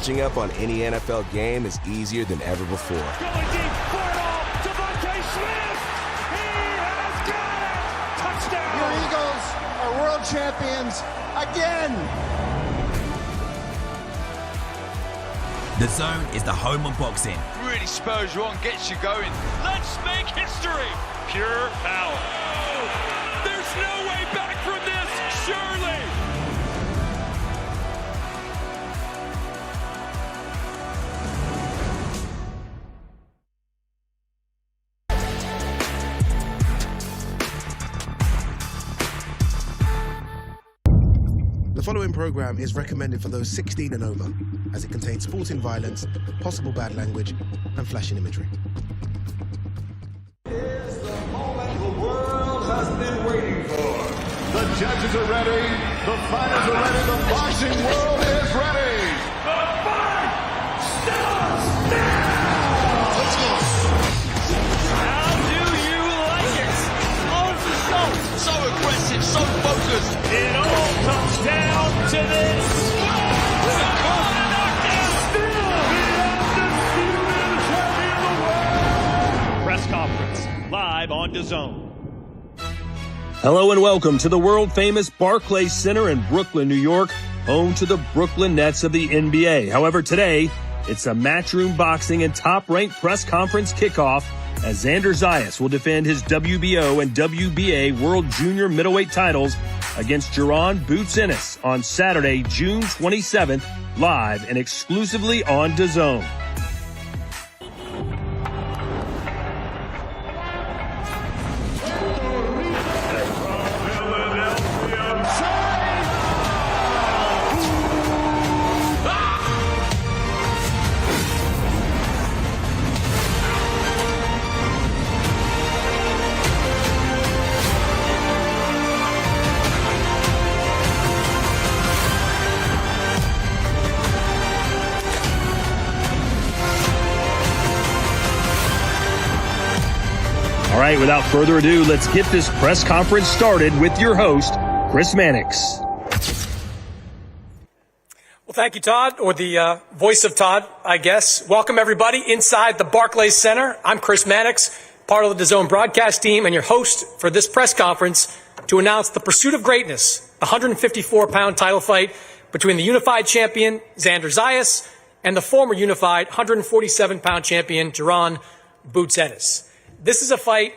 Catching up on any NFL game is easier than ever before. Going deep for it all. Devontae Smith. He has got it. Touchdown. Your Eagles are world champions again. The Zone is the home of boxing. Really spurs you on, gets you going. Let's make history. Pure power. Oh, there's no way back from this, surely. The following program is recommended for those 16 and over, as it contains sporting violence, possible bad language, and flashing imagery. Here's the moment the world has been waiting for. The judges are ready, the fighters are ready, the boxing world is ready. The fight starts now! Let's go. How do you like it? So aggressive, so focused. It all comes down to this. Press conference live on DAZN. Hello and welcome to the world-famous Barclays Center in Brooklyn, New York, home to the Brooklyn Nets of the NBA. However, today, it's a Matchroom Boxing and Top-Ranked press conference kickoff as Xander Zayas will defend his WBO and WBA World Junior Middleweight titles against Jaron Boots Ennis on Saturday, June 27th, live and exclusively on DAZN. All right, without further ado, let's get this press conference started with your host, Chris Mannix. Well, thank you, Todd, or the voice of Todd, I guess. Welcome, everybody, inside the Barclays Center. I'm Chris Mannix, part of the DAZN broadcast team, and your host for this press conference to announce the Pursuit of Greatness, a 154-pound title fight between the unified champion, Xander Zayas, and the former unified 147-pound champion, Jaron Boots Ennis. This is a fight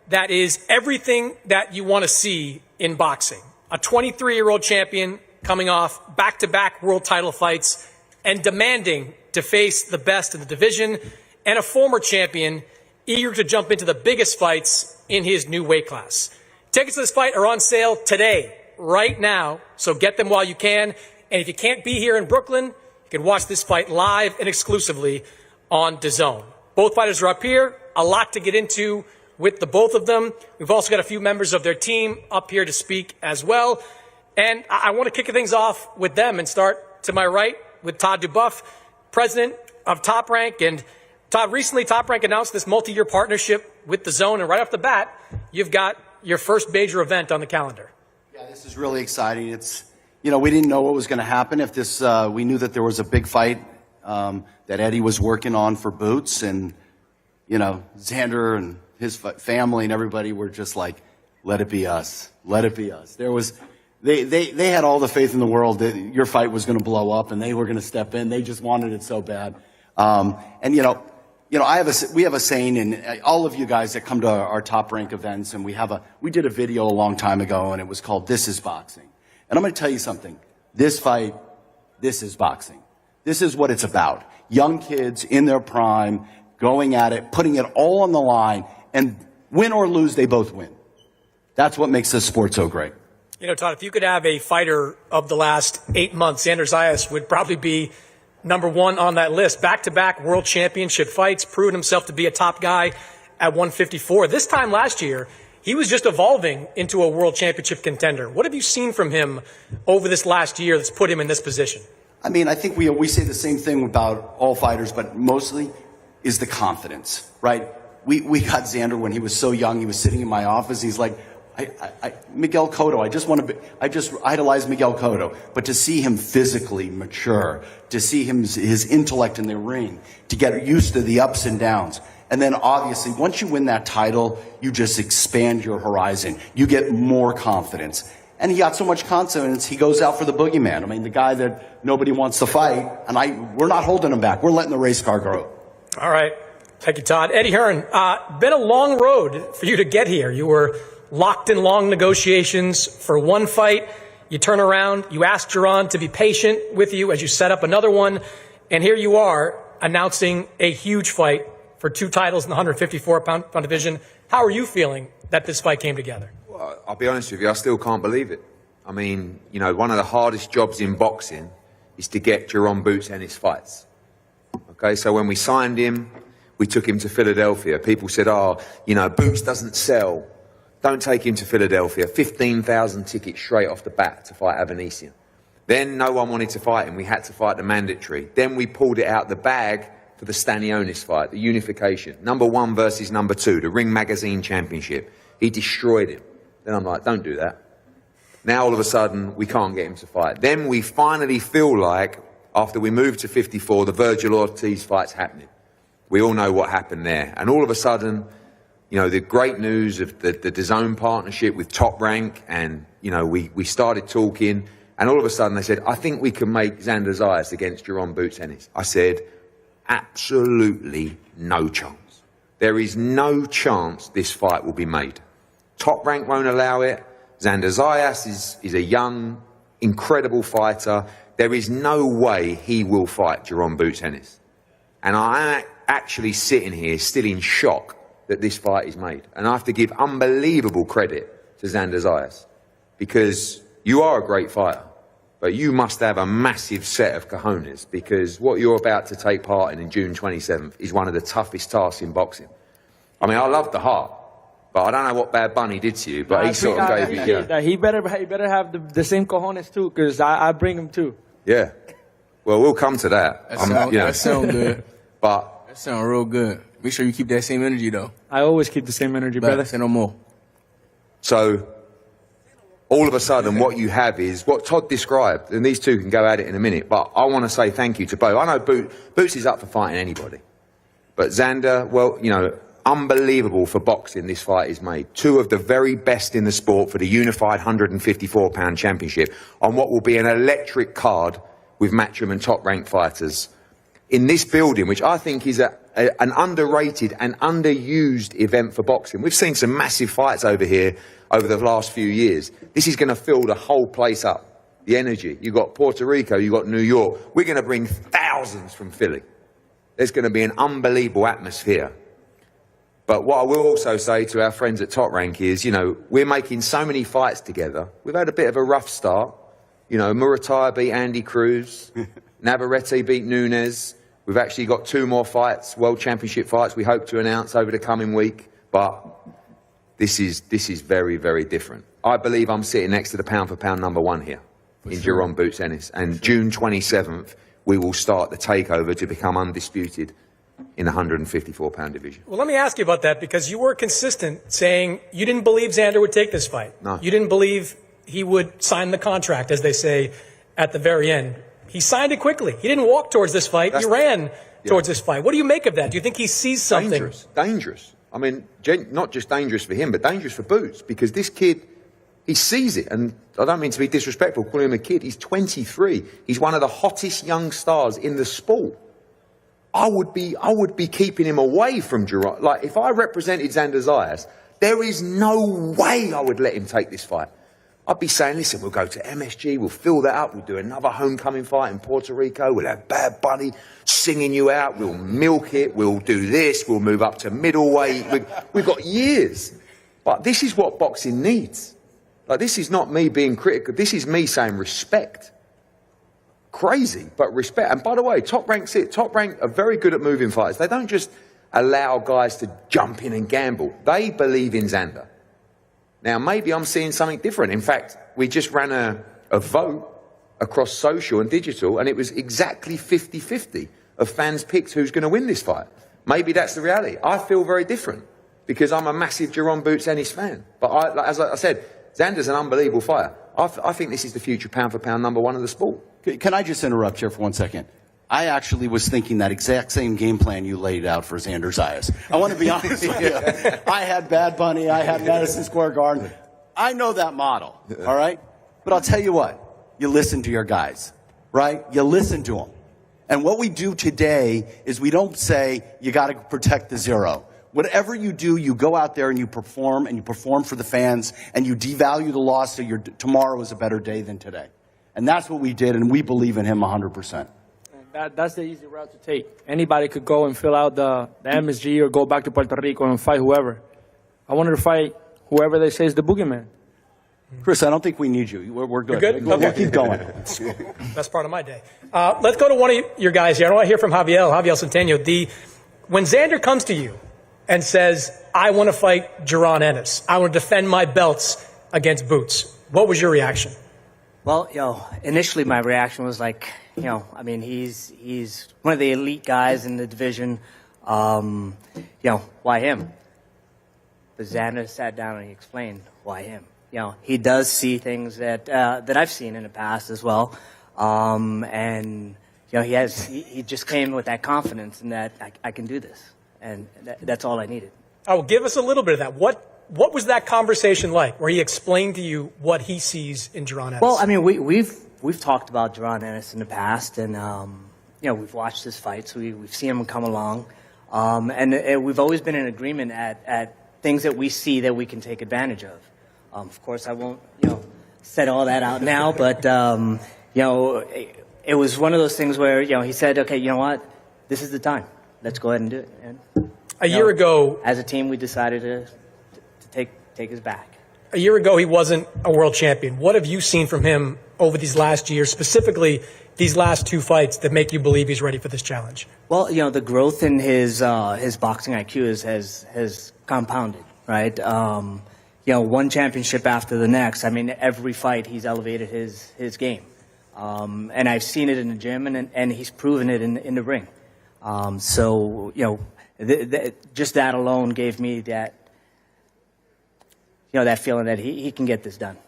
that is everything that you want to see in boxing. A 23-year-old champion coming off back-to-back world title fights and demanding to face the best in the division, and a former champion eager to jump into the biggest fights in his new weight class. Tickets to this fight are on sale today, right now, so get them while you can. And if you can't be here in Brooklyn, you can watch this fight live and exclusively on DAZN. Both fighters are up here. A lot to get into with the both of them. We've also got a few members of their team up here to speak as well. And I want to kick things off with them and start to my right with Todd Dubuff, president of Top Rank. And Todd, recently Top Rank announced this multi-year partnership with DAZN. And right off the bat, you've got your first major event on the calendar. Yeah, this is really exciting. It's, you know, we didn't know what was going to happen. If this, we knew that there was a big fight that Eddie was working on for Boots, and you know, Xander and his family and everybody were just like, let it be us. Let it be us. There was, they had all the faith in the world that your fight was going to blow up and they were going to step in. They just wanted it so bad. And we have a saying, and all of you guys that come to our Top Rank events, and we did a video a long time ago, and it was called This is Boxing. And I'm going to tell you something. This fight, this is boxing. This is what it's about. Young kids in their prime, going at it, putting it all on the line, and win or lose, they both win. That's what makes this sport so great. You know, Todd, if you could have a fighter of the last 8 months, Xander Zayas would probably be number one on that list. Back-to-back world championship fights, proven himself to be a top guy at 154. This time last year, he was just evolving into a world championship contender. What have you seen from him over this last year that's put him in this position? I mean, I think we say the same thing about all fighters, but mostly is the confidence, right? We got Xander when he was so young. He was sitting in my office. He's like, Miguel Cotto, I just idolize Miguel Cotto, but to see him physically mature, to see his intellect in the ring, to get used to the ups and downs. And then obviously, once you win that title, you just expand your horizon. You get more confidence. And he got so much confidence, he goes out for the boogeyman. I mean, the guy that nobody wants to fight, and we're not holding him back. We're letting the race car grow. All right. Thank you, Todd. Eddie Hearn, been a long road for you to get here. You were locked in long negotiations for one fight. You turn around, you ask Jaron to be patient with you as you set up another one. And here you are announcing a huge fight for 2 titles in the 154-pound division. How are you feeling that this fight came together? Well, I'll be honest with you, I still can't believe it. I mean, you know, one of the hardest jobs in boxing is to get Jaron Boots Ennis fights. Okay, so when we signed him, we took him to Philadelphia. People said, oh, you know, Boots doesn't sell. Don't take him to Philadelphia. 15,000 tickets straight off the bat to fight Avanesian. Then no one wanted to fight him. We had to fight the mandatory. Then we pulled it out the bag for the Stanionis fight, the unification. #1 versus #2, the Ring Magazine Championship. He destroyed him. Then I'm like, don't do that. Now all of a sudden, we can't get him to fight. Then we finally feel like, after we moved to 54, the Virgil Ortiz fight's happening. We all know what happened there. And all of a sudden, you know, the great news of the DAZN partnership with Top Rank, and, you know, we started talking, and all of a sudden they said, I think we can make Xander Zayas against Jaron Boots Ennis. I said, absolutely no chance. There is no chance this fight will be made. Top Rank won't allow it. Xander Zayas is a young, incredible fighter. There is no way he will fight Jaron Boots Ennis. And I am actually sitting here still in shock that this fight is made. And I have to give unbelievable credit to Xander Zayas, because you are a great fighter, but you must have a massive set of cojones, because what you're about to take part in June 27th is one of the toughest tasks in boxing. I mean, I love the heart, but I don't know what Bad Bunny did to you, but he sort of gave you... Yeah. He better have the same cojones too, because I bring him too. Yeah. Well, we'll come to that. That sounds good. But that sounds real good. Make sure you keep that same energy, though. I always keep the same energy, brother. Say no more. So, all of a sudden, what you have is what Todd described, and these two can go at it in a minute, but I want to say thank you to both. I know Boots is up for fighting anybody. But Xander, well, you know, unbelievable for boxing this fight is made. 2 of the very best in the sport for the unified 154-pound championship on what will be an electric card with Matchroom and top-ranked fighters in this building, which I think is an underrated and underused event for boxing. We've seen some massive fights over here over the last few years. This is going to fill the whole place up. The energy. You've got Puerto Rico, you've got New York. We're going to bring thousands from Philly. There's going to be an unbelievable atmosphere. But what I will also say to our friends at Top Rank is, you know, we're making so many fights together. We've had a bit of a rough start. You know, Murataya beat Andy Cruz. Navarrete beat Nunes. We've actually got 2 more fights, World Championship fights, we hope to announce over the coming week. But this is very, very different. I believe I'm sitting next to the pound-for-pound #1 here in Jaron Boots Ennis. And June 27th, we will start the takeover to become undisputed in the 154-pound division. Well, let me ask you about that, because you were consistent saying you didn't believe Xander would take this fight. No. You didn't believe he would sign the contract, as they say, at the very end. He signed it quickly. He didn't walk towards this fight. He ran towards this fight. What do you make of that? Do you think he sees something? Dangerous. I mean, not just dangerous for him, but dangerous for Boots, because this kid, he sees it. And I don't mean to be disrespectful, calling him a kid. He's 23. He's one of the hottest young stars in the sport. I would be keeping him away from Jaron. Like, if I represented Xander Zayas, there is no way I would let him take this fight. I'd be saying, listen, we'll go to MSG, we'll fill that up, we'll do another homecoming fight in Puerto Rico, we'll have Bad Bunny singing you out, we'll milk it, we'll do this, we'll move up to middleweight. We've got years. But this is what boxing needs. Like, this is not me being critical, this is me saying respect. Crazy, but respect. And by the way, Top Rank's it. Top Rank are very good at moving fighters. They don't just allow guys to jump in and gamble. They believe in Xander. Now, maybe I'm seeing something different. In fact, we just ran a vote across social and digital, and it was exactly 50-50 of fans picked who's going to win this fight. Maybe that's the reality. I feel very different. because I'm a massive Jaron Boots Ennis fan. But as I said, Xander's an unbelievable fighter. I think this is the future pound-for-pound #1 of the sport. Can I just interrupt here for 1 second? I actually was thinking that exact same game plan you laid out for Xander Zayas. I want to be honest with you. I had Bad Bunny. I had Madison Square Garden. I know that model, all right? But I'll tell you what. You listen to your guys, right? You listen to them. And what we do today is we don't say you got to protect the zero. Whatever you do, you go out there and you perform for the fans, and you devalue the loss so your tomorrow is a better day than today. And that's what we did, and we believe in him 100%. That's the easy route to take. Anybody could go and fill out the MSG or go back to Puerto Rico and fight whoever. I wanted to fight whoever they say is the boogeyman. Chris, I don't think we need you. We're good. You're good? We'll keep going. Best part of my day. Let's go to one of your guys here. I want to hear from Javier Centeno. When Xander comes to you and says, I want to fight Jaron Ennis, I want to defend my belts against Boots, what was your reaction? Well, initially my reaction was like, I mean, he's one of the elite guys in the division. Why him? But Xander sat down and he explained why him. He does see things that I've seen in the past as well, and he just came with that confidence in that I can do this, and that's all I needed. Oh, give us a little bit of that. What was that conversation like, where he explained to you what he sees in Jaron Ennis? Well, I mean, we've talked about Jaron Ennis in the past, and we've watched his fights. We've seen him come along, and we've always been in agreement at things that we see that we can take advantage of. Of course, I won't, set all that out now, but, it was one of those things where, he said, okay, you know what? This is the time. Let's go ahead and do it. And, a year ago, as a team, we decided to take his back. A year ago, he wasn't a world champion. What have you seen from him over these last years, specifically these last 2 fights, that make you believe he's ready for this challenge? Well, the growth in his boxing IQ has compounded, right? One championship after the next. I mean, every fight he's elevated his game. And I've seen it in the gym, and he's proven it in the ring. Just that alone gave me that, that feeling that he can get this done.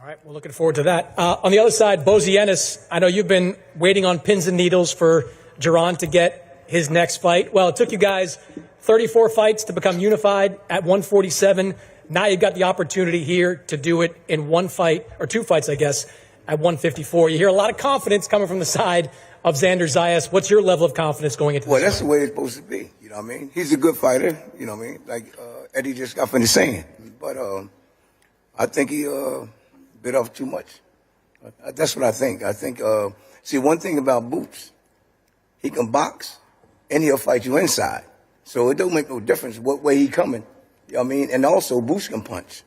All right, we're looking forward to that. On the other side, Boots Ennis, I know you've been waiting on pins and needles for Jaron to get his next fight. Well, it took you guys 34 fights to become unified at 147. Now you've got the opportunity here to do it in 1 fight, or 2 fights, I guess, at 154. You hear a lot of confidence coming from the side of Xander Zayas. What's your level of confidence going into this? Well, that's the way it's supposed to be. You know what I mean? He's a good fighter. You know what I mean? Like Eddie just got finished saying. But I think he bit off too much. That's what I think. I think, see, one thing about Boots, he can box and he'll fight you inside. So it don't make no difference what way he coming. You know what I mean? And also, Boots can punch.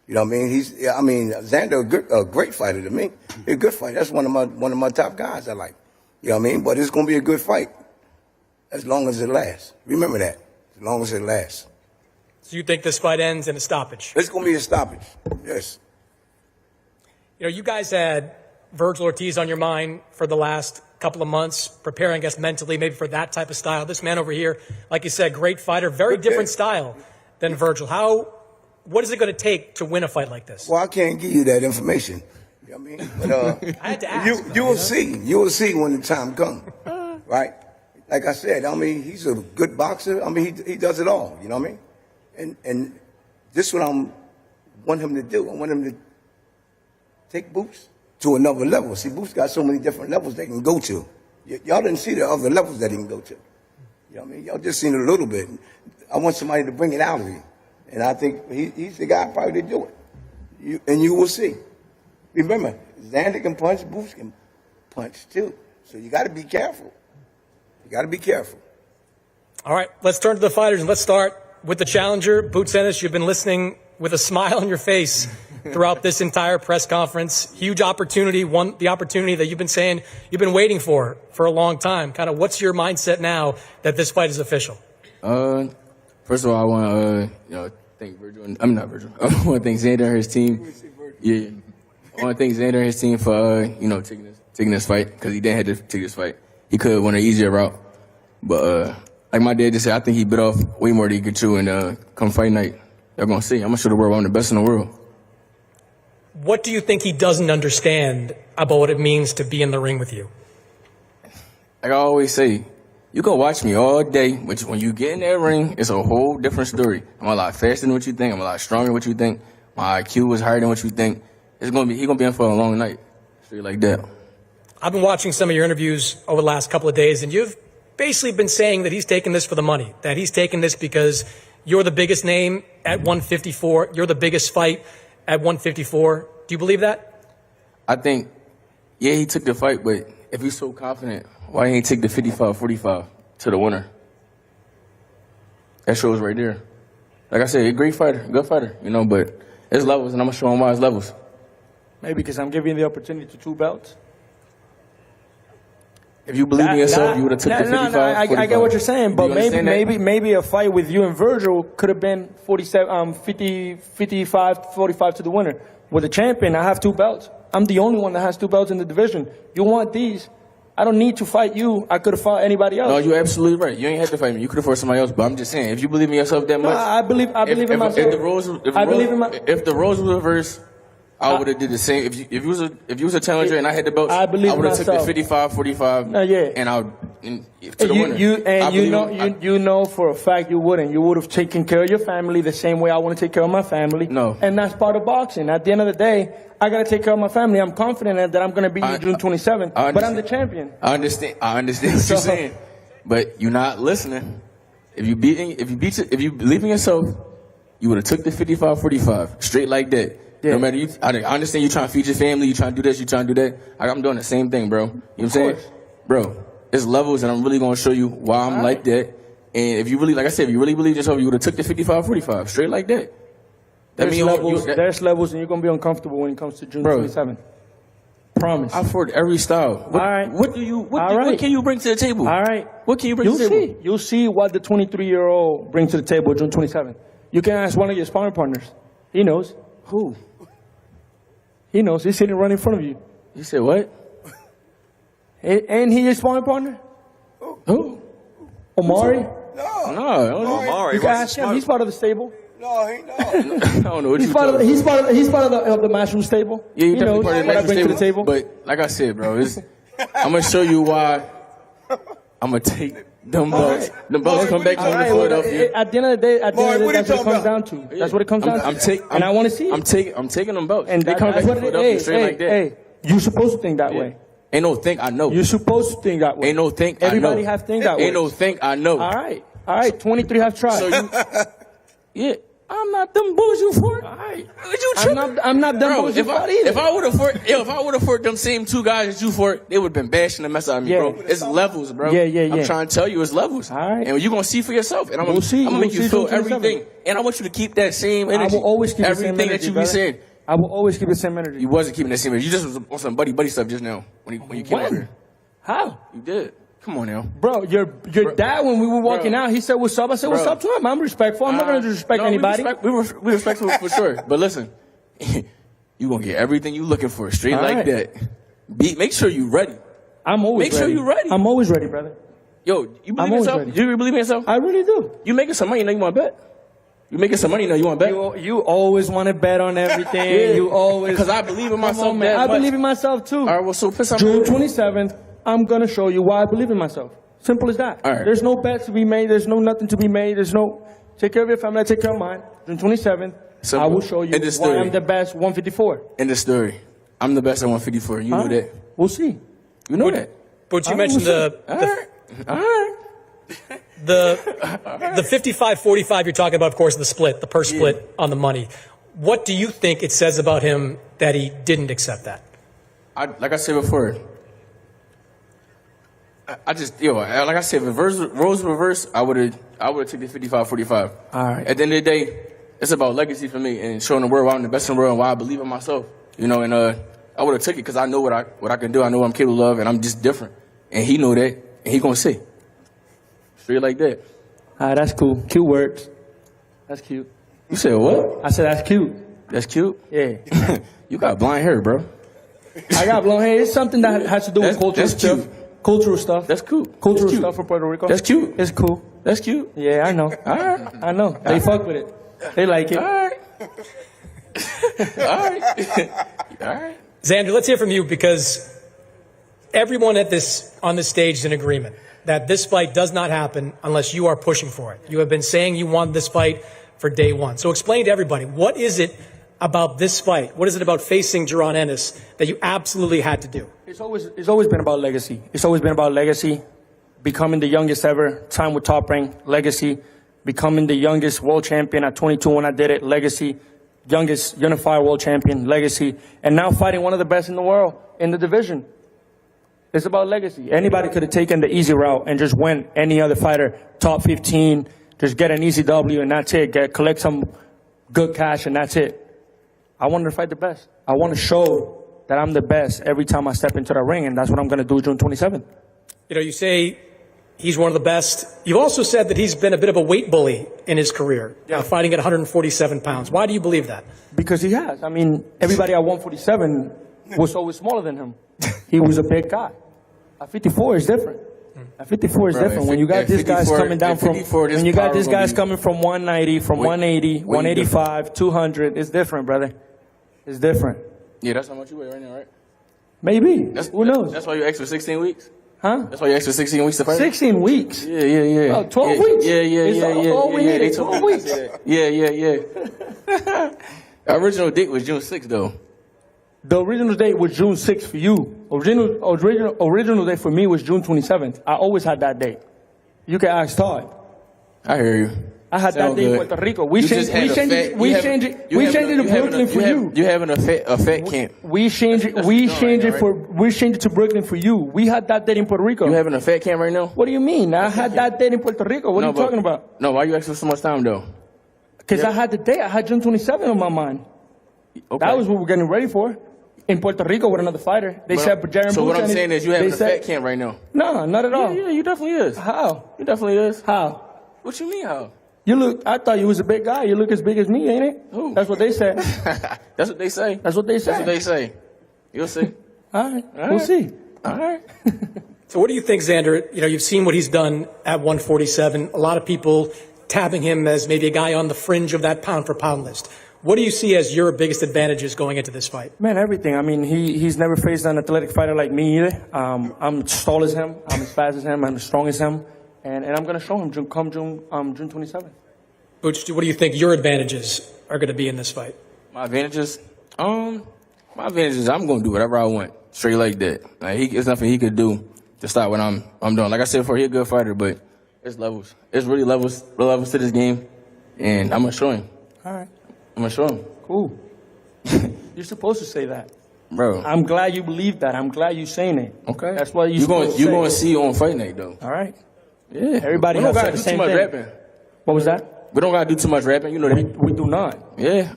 You know what I mean? Xander, a great fighter to me. He's a good fighter. That's one of my top guys I like. You know what I mean? But it's going to be a good fight as long as it lasts. Remember that. As long as it lasts. So you think this fight ends in a stoppage? It's going to be a stoppage, yes. You guys had Virgil Ortiz on your mind for the last couple of months, preparing, I guess, mentally, maybe for that type of style. This man over here, like you said, great fighter, very different style than Virgil. What is it going to take to win a fight like this? Well, I can't give you that information. You know what I mean? But, I had to ask. You will see. You will see when the time comes, right? Like I said, I mean, he's a good boxer. I mean, he does it all. You know what I mean? And this is what I want him to do. I want him to take Boots to another level. See, Boots got so many different levels they can go to. Y'all didn't see the other levels that he can go to. You know what I mean? Y'all just seen it a little bit. I want somebody to bring it out of you. And I think he's the guy probably to do it. And you will see. Remember, Xander can punch, Boots can punch too. So you got to be careful. You got to be careful. All right, let's turn to the fighters, and let's start with the challenger, Boots Ennis. You've been listening with a smile on your face throughout this entire press conference. Huge opportunity, the opportunity that you've been saying you've been waiting for a long time. Kind of what's your mindset now that this fight is official? First of all, I want to thank Virgil. I'm not Virgil. I want to thank Xander and his team. Yeah, I want to thank Xander and his team for taking this fight, because he didn't have to take this fight. He could have won an easier route, but like my dad just said, I think he bit off way more than he could chew. And come fight night, y'all gonna see. I'm gonna show the world I'm the best in the world. What do you think he doesn't understand about what it means to be in the ring with you? Like I always say, you can watch me all day, but when you get in that ring, it's a whole different story. I'm a lot faster than what you think. I'm a lot stronger than what you think. My IQ is higher than what you think. He's gonna be in for a long night, straight like that. I've been watching some of your interviews over the last couple of days, and you've basically been saying that he's taking this for the money, that he's taking this because you're the biggest name at 154, you're the biggest fight at 154. Do you believe that? I think, yeah, he took the fight, but if he's so confident, why he ain't take the 55-45 to the winner? That shows right there. Like I said, a great fighter, good fighter, you know, but it's levels, and I'm going to show him why it's levels. Maybe because I'm giving you the opportunity to 2 belts. If you believe in yourself, you would have took the 55. I get what you're saying, but maybe a fight with you and Virgil could have been 55-45 to the winner. With the champion, I have 2 belts. I'm the only one that has 2 belts in the division. You want these? I don't need to fight you. I could have fought anybody else. No, you're absolutely right. You ain't had to fight me. You could have fought somebody else. But I'm just saying, if you believe in yourself that much, I believe in myself. If the roles were reversed, I would have did the same. If you was a challenger and I had the belts, I would have took the 55-45 and to the winner. You know for a fact you wouldn't. You would have taken care of your family the same way I want to take care of my family. No. And that's part of boxing. At the end of the day, I got to take care of my family. I'm confident that I'm going to beat you June 27th, but I'm the champion. I understand what you're saying, but you're not listening. If you believe in yourself, you would have took the 55-45 straight like that. Yeah. No matter I understand you trying to feed your family, you trying to do this, you trying to do that. I'm doing the same thing, bro. You know what I'm saying? Bro, it's levels, and I'm really going to show you why I'm like that. And if you really, like I said, if you really believe in yourself, you would have took the 55-45 straight like that. There's levels, and you're going to be uncomfortable when it comes to June 27th. Promise. I fought every style. All right. What can you bring to the table? All right. What can you bring to the table? You'll see what the 23-year-old brings to the table June 27th. You can ask one of your sparring partners. He knows. Who? He knows. He's sitting right in front of you. You said what? Ain't he your sparring partner? Who? Omari? No. Omari. You can ask him. He's part of the stable. No, he no. I don't know what he's part of he's part of the Matchroom stable. Yeah, he definitely part of the Matchroom stable. But like I said, bro, I'm gonna show you why I'm gonna take them belts. The belts come back to Philadelphia. At the end of the day, that's what it comes down to. That's what it comes down to. And I want to see it. I'm taking them belts. And they come back to Philadelphia straight like that. Hey, you're supposed to think that way. Ain't no think I know. You're supposed to think that way. Ain't no think I know. Everybody have think that way. Ain't no think I know. All right. 23 have tried. So yeah. I'm not them bulls you fought. All right. I'm not them bulls you fought either. If I would have fought them same 2 guys that you fought, they would have been bashing the mess out of me, bro. It's levels, bro. Yeah. I'm trying to tell you, it's levels. All right. And you're gonna see for yourself. And I'm gonna make you feel everything. And I want you to keep that same energy. I will always keep the same energy. Everything that you be saying. I will always keep the same energy. You wasn't keeping the same energy. You just was on some buddy stuff just now when you came over here. How? You did. Come on now. Your dad, when we were walking out, he said, what's up? I said, what's up to him? I'm respectful. I'm not going to disrespect anybody. We respectful for sure. But listen, you going to get everything you looking for straight like that. Make sure you ready. I'm always ready. Make sure you ready. I'm always ready, brother. Yo, you believe in yourself? You really believe in yourself? I really do. You making some money, now you want to bet? You making some money, now you want to bet? You always want to bet on everything. Yeah. You always. Because I believe in myself, man. I believe in myself, too. All right, well, so piss off. June 27th. I'm going to show you why I believe in myself. Simple as that. All right. There's no bets to be made. There's no nothing to be made. There's no take care of your family. I take care of mine. June 27th, I will show you why I'm the best 154. In the story, I'm the best at 154. You know that. We'll see. You know that. But you mentioned the 55-45 you're talking about, of course, the split, the purse split on the money. What do you think it says about him that he didn't accept that? Like I said before, like I said, if roles reverse, I would have took the 55-45. All right. At the end of the day, it's about legacy for me and showing the world why I'm the best in the world and why I believe in myself. You know, and I would have took it because I know what I can do. I know what I'm capable of, and I'm just different. And he know that, and he gonna see. Straight like that. All right, that's cool. Cute words. That's cute. You said what? I said that's cute. That's cute? Yeah. You got blind hair, bro. I got blonde hair. It's something that has to do with culture stuff. Cultural stuff. That's cool. Cultural stuff for Puerto Rico. That's cute. It's cool. That's cute. Yeah, I know. All right. I know. They fuck with it. They like it. All right. All right. All right. Xander, let's hear from you because everyone on this stage is in agreement that this fight does not happen unless you are pushing for it. You have been saying you want this fight for day one. So explain to everybody, what is it about this fight? What is it about facing Jaron Ennis that you absolutely had to do? It's always been about legacy. It's always been about legacy, becoming the youngest ever, time with Top Rank, legacy, becoming the youngest world champion at 22 when I did it, legacy, youngest unified world champion, legacy, and now fighting one of the best in the world in the division. It's about legacy. Anybody could have taken the easy route and just went any other fighter, top 15, just get an easy W and that's it, collect some good cash and that's it. I wanted to fight the best. I want to show that I'm the best every time I step into the ring, and that's what I'm going to do June 27th. You know, you say he's one of the best. You've also said that he's been a bit of a weight bully in his career, fighting at 147 pounds. Why do you believe that? Because he has. I mean, everybody at 147 was always smaller than him. He was a big guy. At 54 is different. At 54 is different. When you got these guys coming down from, when you got these guys coming from 190, from 180, 185, 200, it's different, brother. It's different. Yeah, that's how much you weigh right now, right? Maybe. Who knows? That's why you asked for 16 weeks? Huh? That's why you asked for 16 weeks to fight? 16 weeks? Yeah. Oh, 12 weeks? Yeah. It's all we needed, 12 weeks. Yeah. The original date was June 6th, though. The original date was June 6th for you. Original date for me was June 27th. I always had that date. You can ask Todd. I hear you. I had that day in Puerto Rico. We changed it to Brooklyn for you. You having a fat camp. We changed it to Brooklyn for you. We had that date in Puerto Rico. You having a fat camp right now? What do you mean? I had that date in Puerto Rico. What are you talking about? No, why you asking for so much time though? Because I had the date. I had June 27th on my mind. Okay. That was what we're getting ready for. In Puerto Rico with another fighter. They said Jaron Boots Ennis. So what I'm saying is you having a fat camp right now. No, not at all. Yeah, you definitely is. How? You definitely is. How? What you mean how? I thought you was a big guy. You look as big as me, ain't it? Who? That's what they said. That's what they say. That's what they say. That's what they say. You'll see. All right. We'll see. All right. So what do you think, Xander? You know, you've seen what he's done at 147. A lot of people tabbing him as maybe a guy on the fringe of that pound-for-pound list. What do you see as your biggest advantages going into this fight? Man, everything. I mean, he's never faced an athletic fighter like me either. I'm as tall as him. I'm as fast as him. I'm as strong as him. And I'm going to show him June 27th. Boots, what do you think your advantages are going to be in this fight? My advantages? I'm going to do whatever I want. Straight like that. Like, there's nothing he could do to stop what I'm doing. Like I said before, he's a good fighter, but it's levels. It's really levels to this game. And I'm going to show him. All right. I'm going to show him. Cool. You're supposed to say that. Bro. I'm glad you believe that. I'm glad you're saying it. Okay. That's why you're going to see on fight night, though. All right. Yeah. Everybody has the same thing. Rapping. What was that? We don't got to do too much rapping. You know that. We do not. Yeah.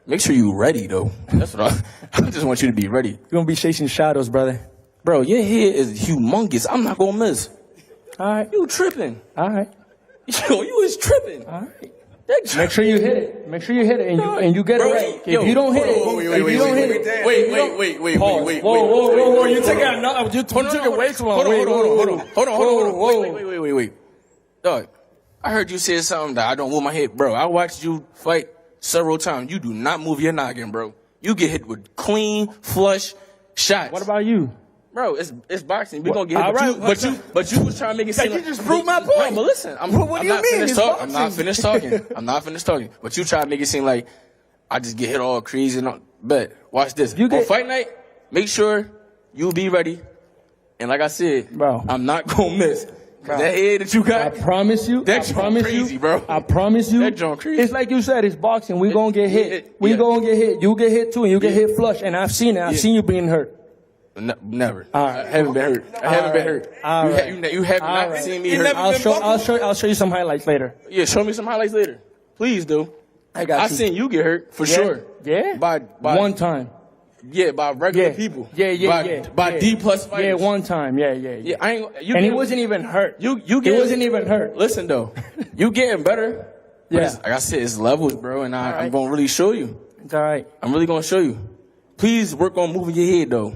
Make sure you're ready, though. That's what I just want you to be ready. You're going to be chasing shadows, brother. Bro, your head is humongous. I'm not going to miss. All right. You tripping. All right. Yo, you is tripping. All right. Make sure you hit it. Make sure you hit it and you get it right. If you don't hit it, wait. Whoa. You took it way too long. Hold on. Wait. Dog, I heard you say something that I don't move my head. Bro, I watched you fight several times. You do not move your noggin, bro. You get hit with clean, flush shots. What about you? Bro, it's boxing. We're going to get hit. But you was trying to make it seem like... You just proved my point. No, but listen. I'm not finished talking. But you try to make it seem like I just get hit all crazy and all. But watch this. On fight night, make sure you be ready. And like I said, bro, I'm not going to miss. Bro, that head that you got... I promise you. That's crazy, bro. I promise you. That junk crazy. It's like you said, it's boxing. We going to get hit. We going to get hit. You get hit too, and you get hit flush. And I've seen it. I've seen you being hurt. Never. Right. I haven't been hurt. You have not seen me hurt. I'll show you some highlights later. Yeah, show me some highlights later. Please do. I got you. I seen you get hurt for sure. Yeah. By one time. Yeah, by regular people. Yeah. By D+ fighters. Yeah, one time. Yeah. He wasn't even hurt. He wasn't even hurt. Listen though, you getting better. Yeah. Like I said, it's levels, bro, and I'm gonna really show you. It's all right. I'm really gonna show you. Please work on moving your head though.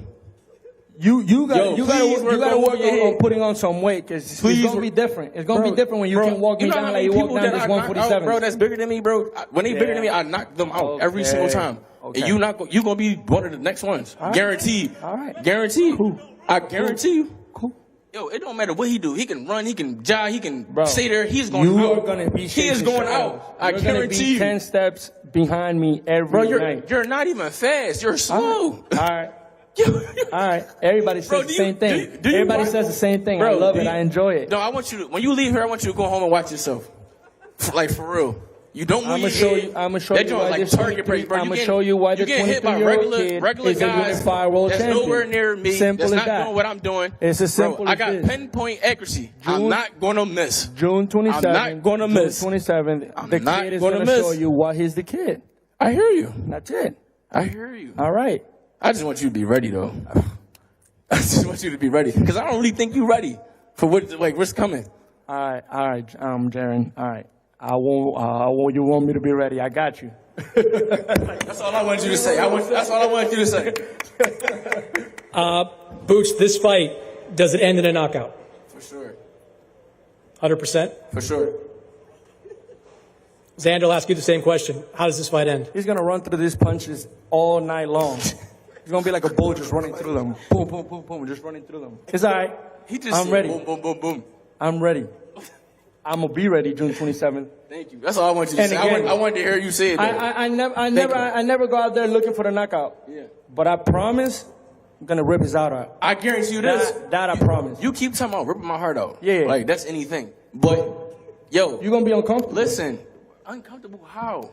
You gotta work on putting on some weight because it's gonna be different. It's gonna be different when you can walk me down like you walk down this 147. Bro, that's bigger than me, bro. When they bigger than me, I knock them out every single time. Okay. And you gonna be one of the next ones. All right. Guaranteed. All right. Guaranteed. Cool. I guarantee you. Cool. Yo, it don't matter what he do. He can run. He can jog. He can stay there. He's going out. You are gonna be. He is going out. I guarantee you. 10 steps behind me every night. You're not even fast. You're slow. All right. All right. Everybody says the same thing. Everybody says the same thing. I love it. I enjoy it. No, I want you to. When you leave here, I want you to go home and watch yourself. Like for real. You don't. I'm gonna show you. I'm gonna show you why this. I'm gonna show you why the 23-year-old kid is a unified world champion. That's nowhere near me. Simple that's as not that. doing what I'm doing. It's as simple as I got pinpoint accuracy. I'm not gonna miss. June 27th. I'm not gonna miss. June 27th. The kid is gonna show you why he's the kid. I hear you. That's it. I hear you. All right. I just want you to be ready though. I just want you to be ready because I don't really think you're ready for what's coming. All right, Jaron. All right. I want you want me to be ready. I got you. That's all I want you to say. That's all I want you to say. Boots, this fight, does it end in a knockout? For sure. 100%? For sure. Xander will ask you the same question. How does this fight end? He's going to run through these punches all night long. He's going to be like a bull just running through them. Boom, boom, boom, boom, just running through them. It's all right. I'm ready. Boom, boom, boom, boom. I'm ready. I'm going to be ready June 27th. Thank you. That's all I want you to say. Again, I wanted to hear you say it. I never go out there looking for the knockout. Yeah. But I promise I'm going to rip his heart out. I guarantee you this. That I promise. You keep talking about ripping my heart out. Yeah. Like, that's anything. But, yo. You're going to be uncomfortable. Listen. Uncomfortable how?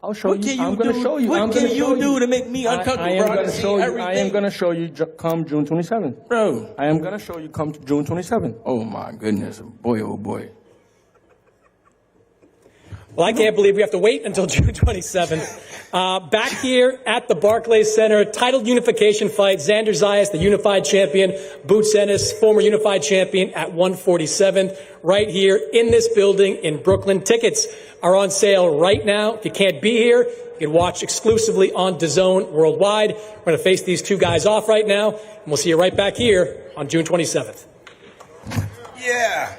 I'll show you. I'm going to show you. What can you do to make me uncomfortable, I am going to show you. I am going to show you come June 27th. Bro. I am going to show you come June 27th. Oh, my goodness. Boy, oh, boy. Well, I can't believe we have to wait until June 27th. Back here at the Barclays Center, titled unification fight. Xander Zayas, the unified champion. Boots Ennis, former unified champion at 147. Right here in this building in Brooklyn. Tickets are on sale right now. If you can't be here, you can watch exclusively on DAZN worldwide. We're going to face these two guys off right now, and we'll see you right back here on June 27th. Yeah.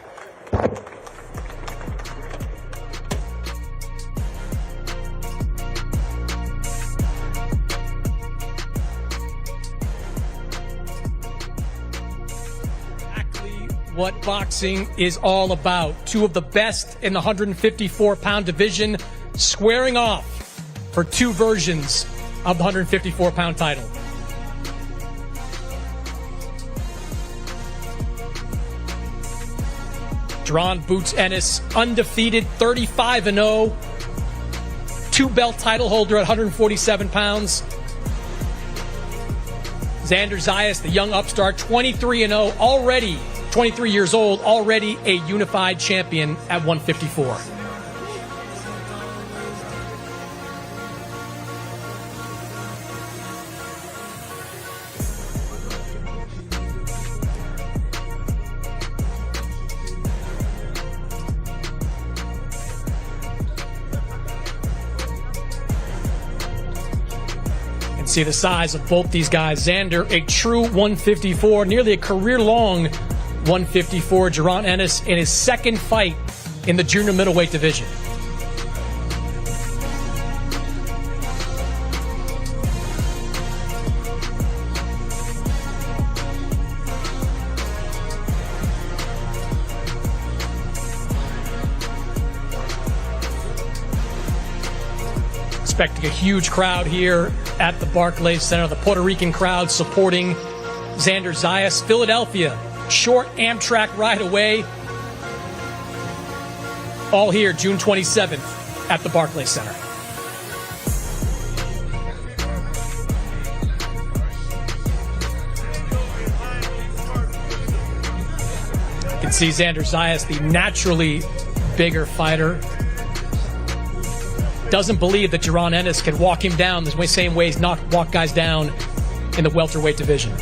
What boxing is all about. Two of the best in the 154-pound division squaring off for two versions of the 154-pound title. Jaron Boots Ennis, undefeated, 35-0, two-belt title holder at 147 pounds. Xander Zayas, the young upstart, 23-0, already 23 years old, already a unified champion at 154. And see the size of both these guys. Xander, a true 154, nearly a career-long 154. Jaron Ennis in his second fight in the junior middleweight division. Expecting a huge crowd here at the Barclays Center. The Puerto Rican crowd supporting Xander Zayas. Philadelphia, short Amtrak ride away. All here June 27th at the Barclays Center. You can see Xander Zayas, the naturally bigger fighter, doesn't believe that Jaron Ennis can walk him down the same way he's walked guys down in the welterweight division.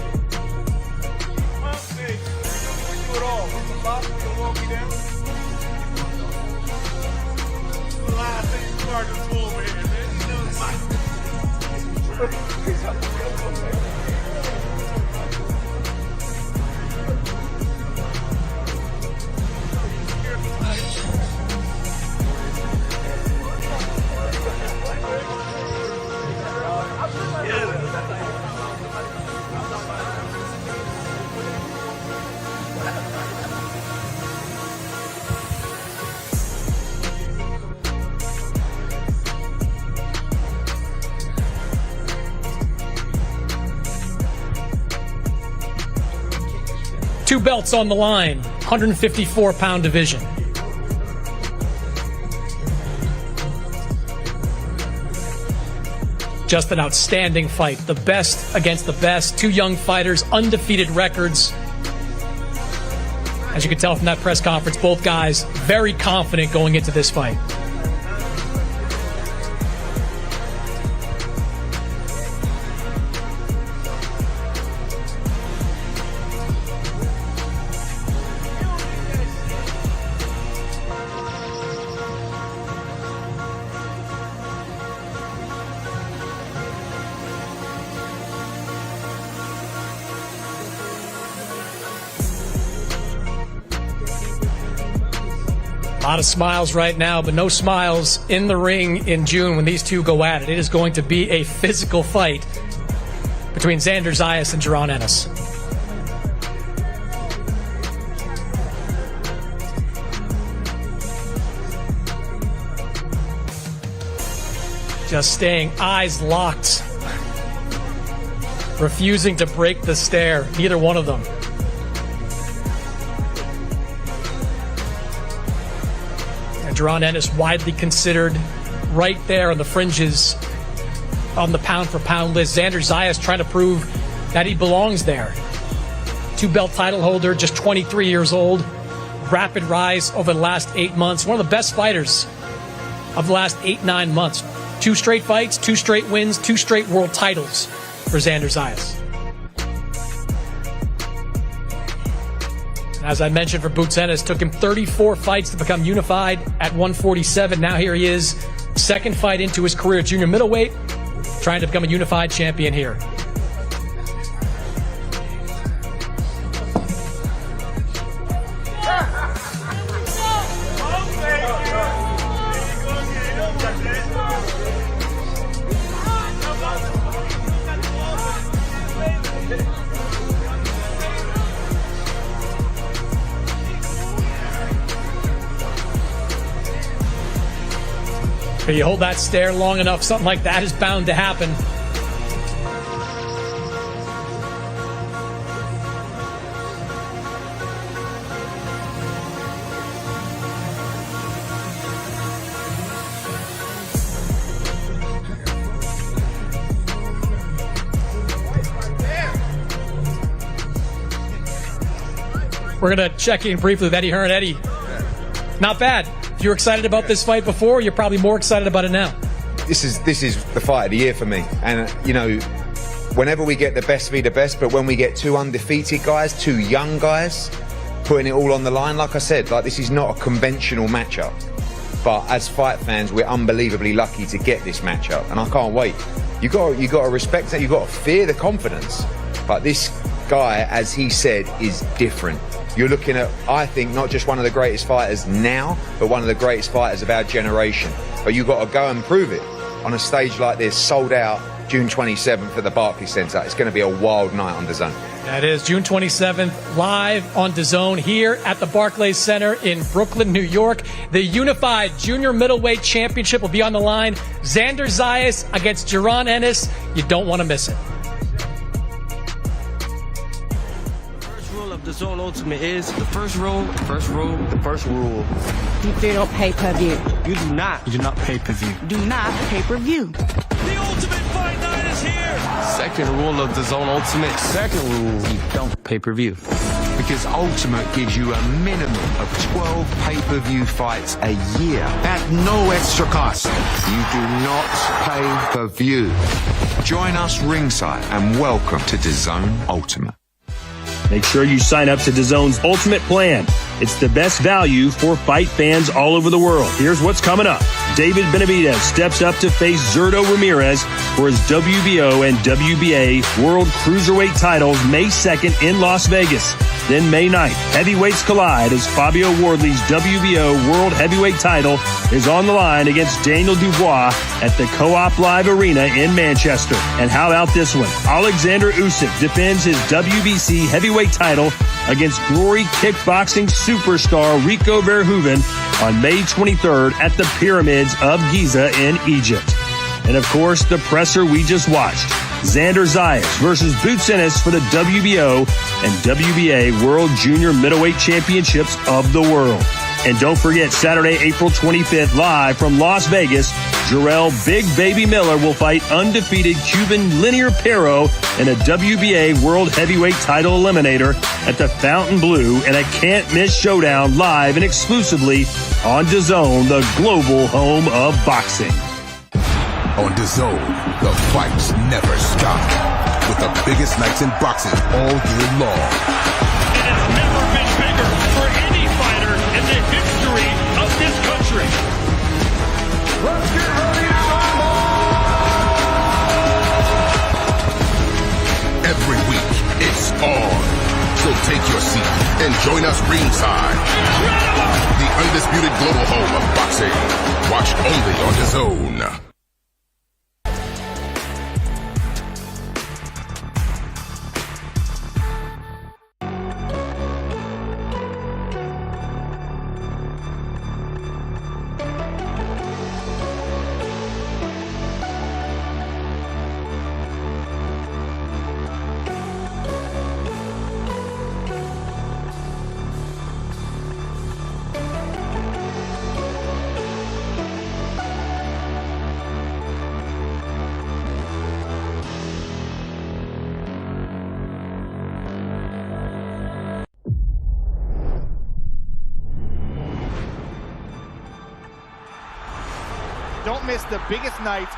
belts on the line, 154-pound division. Just an outstanding fight. The best against the best. Two young fighters, undefeated records. As you can tell from that press conference, both guys very confident going into this fight. A lot of smiles right now, but no smiles in the ring in June when these two go at it. It is going to be a physical fight between Xander Zayas and Jaron Ennis. Just staying eyes locked, refusing to break the stare, neither one of them. Jaron Ennis widely considered right there on the fringes on the pound-for-pound list. Xander Zayas trying to prove that he belongs there. Two-belt title holder, just 23 years old. Rapid rise over the last 8 months. One of the best fighters of the last 8-9 months. 2 straight fights, 2 straight wins, 2 straight world titles for Xander Zayas. As I mentioned, for Boots Ennis, took him 34 fights to become unified at 147. Now here he is, second fight into his career at junior middleweight, trying to become a unified champion here. If you hold that stare long enough, something like that is bound to happen. We're going to check in briefly with Eddie Hearn. Eddie, not bad. You were excited about this fight before, you're probably more excited about it now. This is the fight of the year for me. And, you know, whenever we get the best be the best, but when we get 2 undefeated guys, 2 young guys, putting it all on the line, like I said, like, this is not a conventional matchup. But as fight fans, we're unbelievably lucky to get this matchup, and I can't wait. You got to respect that. You got to fear the confidence. But this guy, as he said, is different. You're looking at, I think, not just one of the greatest fighters now, but one of the greatest fighters of our generation. But you've got to go and prove it on a stage like this, sold out June 27th at the Barclays Center. It's going to be a wild night on DAZN. That is June 27th, live on DAZN here at the Barclays Center in Brooklyn, New York. The Unified Junior Middleweight Championship will be on the line. Xander Zayas against Jaron Ennis. You don't want to miss it. DAZN Ultimate is the first rule. You don't pay per view. You do not pay per view. Do not pay per view. The Ultimate Fight Night is here. Second rule of DAZN Ultimate. Second rule, you don't pay per view. Because Ultimate gives you a minimum of 12 pay-per-view fights a year at no extra cost. You do not pay per view. Join us ringside and welcome to DAZN Ultimate. Make sure you sign up to DAZN's Ultimate Plan. It's the best value for fight fans all over the world. Here's what's coming up. David Benavidez steps up to face Zurdo Ramirez for his WBO and WBA World Cruiserweight titles May 2nd in Las Vegas. Then May 9th, heavyweights collide as Fabio Wardley's WBO World Heavyweight title is on the line against Daniel Dubois at the Co-op Live Arena in Manchester. And how about this one? Alexander Usyk defends his WBC heavyweight title against Glory kickboxing superstar Rico Verhoeven on May 23rd at the Pyramids of Giza in Egypt. And of course, the presser we just watched. Xander Zayas versus Boots Ennis for the WBO and WBA World Junior Middleweight Championships of the world. And don't forget, Saturday, April 25th, live from Las Vegas, Jarrell Big Baby Miller will fight undefeated Cuban Linear Pero in a WBA World Heavyweight Title Eliminator at the Fontainebleau in a can't-miss showdown live and exclusively on DAZN, the global home of boxing. On DAZN, the fights never stop. With the biggest nights in boxing all year long. It has never been bigger for any fighter in the history of this country. Let's get ready to rumble! Every week, it's on. So take your seat and join us ringside. The undisputed global home of boxing. Watch only on DAZN. Don't miss the biggest nights